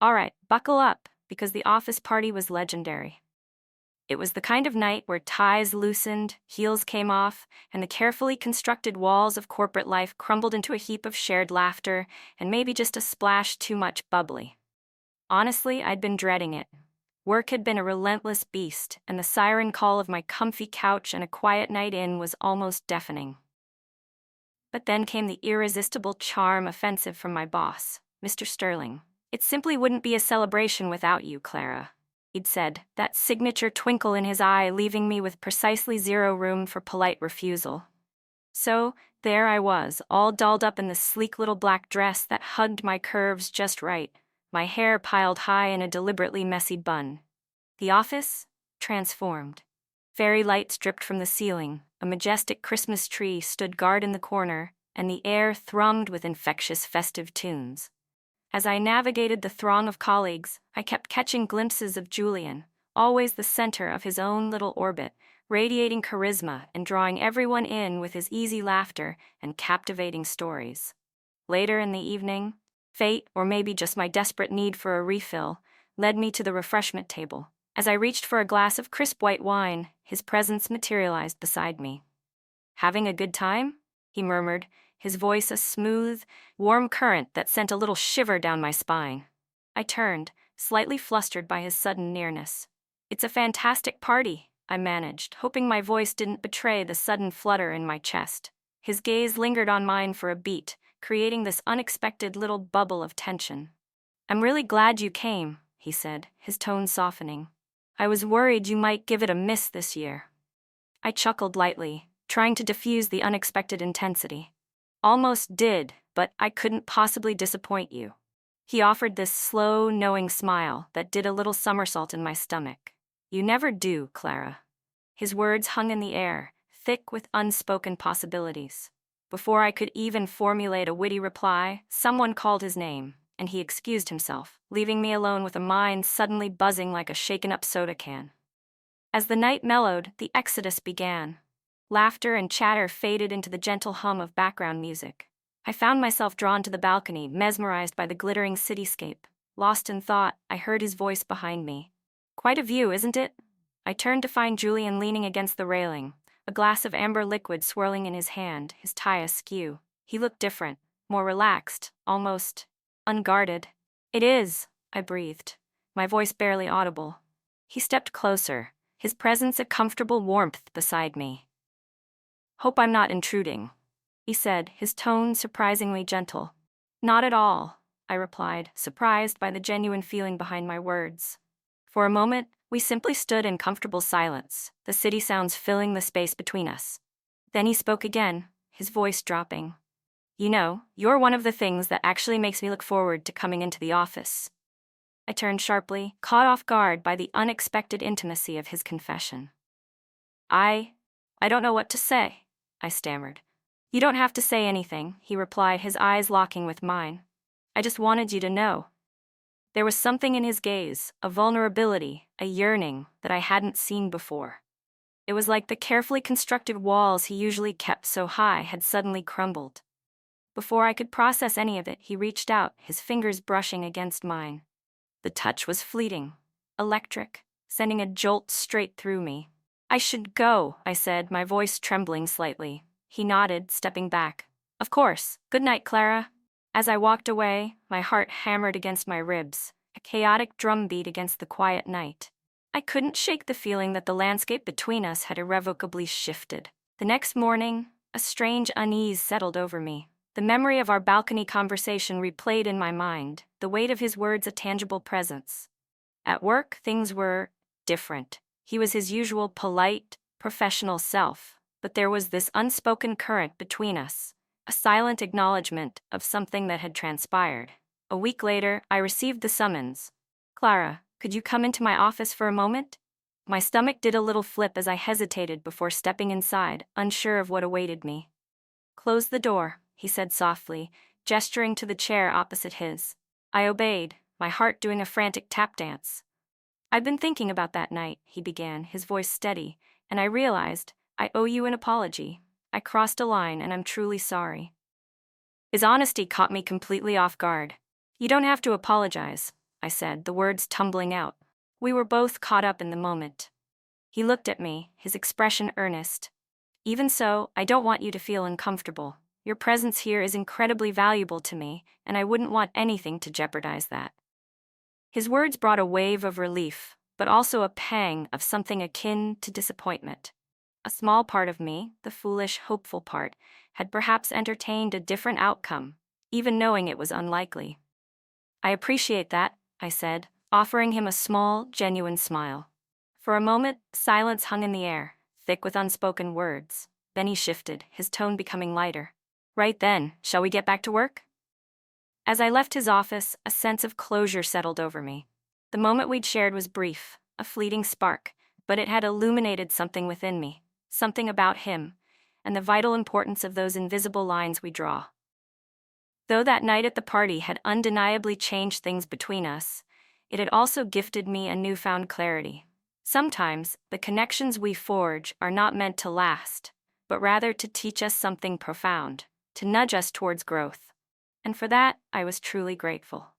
All right, buckle up, because the office party was legendary. It was the kind of night where ties loosened, heels came off, and the carefully constructed walls of corporate life crumbled into a heap of shared laughter and maybe just a splash too much bubbly. Honestly, I'd been dreading it. Work had been a relentless beast, and the siren call of my comfy couch and a quiet night in was almost deafening. But then came the irresistible charm offensive from my boss, Mr. Sterling. It simply wouldn't be a celebration without you, Clara, he'd said, that signature twinkle in his eye leaving me with precisely zero room for polite refusal. So, there I was, all dolled up in the sleek little black dress that hugged my curves just right, my hair piled high in a deliberately messy bun. The office? Transformed. Fairy lights dripped from the ceiling, a majestic Christmas tree stood guard in the corner, and the air thrummed with infectious festive tunes. As I navigated the throng of colleagues, I kept catching glimpses of Julian, always the center of his own little orbit, radiating charisma and drawing everyone in with his easy laughter and captivating stories. Later in the evening, fate, or maybe just my desperate need for a refill, led me to the refreshment table. As I reached for a glass of crisp white wine, his presence materialized beside me. "Having a good time?" he murmured, his voice a smooth, warm current that sent a little shiver down my spine. I turned, slightly flustered by his sudden nearness. "It's a fantastic party," I managed, hoping my voice didn't betray the sudden flutter in my chest. His gaze lingered on mine for a beat, creating this unexpected little bubble of tension. "I'm really glad you came," he said, his tone softening. "I was worried you might give it a miss this year." I chuckled lightly, trying to diffuse the unexpected intensity. "Almost did, but I couldn't possibly disappoint you." He offered this slow, knowing smile that did a little somersault in my stomach. "You never do, Clara." His words hung in the air, thick with unspoken possibilities. Before I could even formulate a witty reply, someone called his name, and he excused himself, leaving me alone with a mind suddenly buzzing like a shaken-up soda can. As the night mellowed, the exodus began. Laughter and chatter faded into the gentle hum of background music. I found myself drawn to the balcony, mesmerized by the glittering cityscape. Lost in thought, I heard his voice behind me. "Quite a view, isn't it?" I turned to find Julian leaning against the railing, a glass of amber liquid swirling in his hand, his tie askew. He looked different, more relaxed, almost unguarded. "It is," I breathed, my voice barely audible. He stepped closer, his presence a comfortable warmth beside me. "Hope I'm not intruding," he said, his tone surprisingly gentle. "Not at all," I replied, surprised by the genuine feeling behind my words. For a moment, we simply stood in comfortable silence, the city sounds filling the space between us. Then he spoke again, his voice dropping. "You know, you're one of the things that actually makes me look forward to coming into the office." I turned sharply, caught off guard by the unexpected intimacy of his confession. I don't know what to say," I stammered. "You don't have to say anything," he replied, his eyes locking with mine. "I just wanted you to know." There was something in his gaze, a vulnerability, a yearning that I hadn't seen before. It was like the carefully constructed walls he usually kept so high had suddenly crumbled. Before I could process any of it, he reached out, his fingers brushing against mine. The touch was fleeting, electric, sending a jolt straight through me. "I should go," I said, my voice trembling slightly. He nodded, stepping back. "Of course. Good night, Clara." As I walked away, my heart hammered against my ribs, a chaotic drumbeat against the quiet night. I couldn't shake the feeling that the landscape between us had irrevocably shifted. The next morning, a strange unease settled over me. The memory of our balcony conversation replayed in my mind, the weight of his words a tangible presence. At work, things were different. He was his usual polite, professional self, but there was this unspoken current between us, a silent acknowledgement of something that had transpired. A week later, I received the summons. "Clara, could you come into my office for a moment?" My stomach did a little flip as I hesitated before stepping inside, unsure of what awaited me. "Close the door," he said softly, gesturing to the chair opposite his. I obeyed, my heart doing a frantic tap dance. "I've been thinking about that night," he began, his voice steady, "and I realized I owe you an apology. I crossed a line and I'm truly sorry." His honesty caught me completely off guard. "You don't have to apologize," I said, the words tumbling out. We were both caught up in the moment. He looked at me, his expression earnest. Even so, I don't want you to feel uncomfortable. Your presence here is incredibly valuable to me, and I wouldn't want anything to jeopardize that. His words brought a wave of relief, but also a pang of something akin to disappointment. A small part of me, the foolish, hopeful part, had perhaps entertained a different outcome, even knowing it was unlikely. I appreciate that, I said, offering him a small, genuine smile. For a moment, silence hung in the air, thick with unspoken words. Then he shifted, his tone becoming lighter. Right then, shall we get back to work? As I left his office, a sense of closure settled over me. The moment we'd shared was brief, a fleeting spark, but it had illuminated something within me, something about him, and the vital importance of those invisible lines we draw. Though that night at the party had undeniably changed things between us, it had also gifted me a newfound clarity. Sometimes, the connections we forge are not meant to last, but rather to teach us something profound, to nudge us towards growth. And for that, I was truly grateful.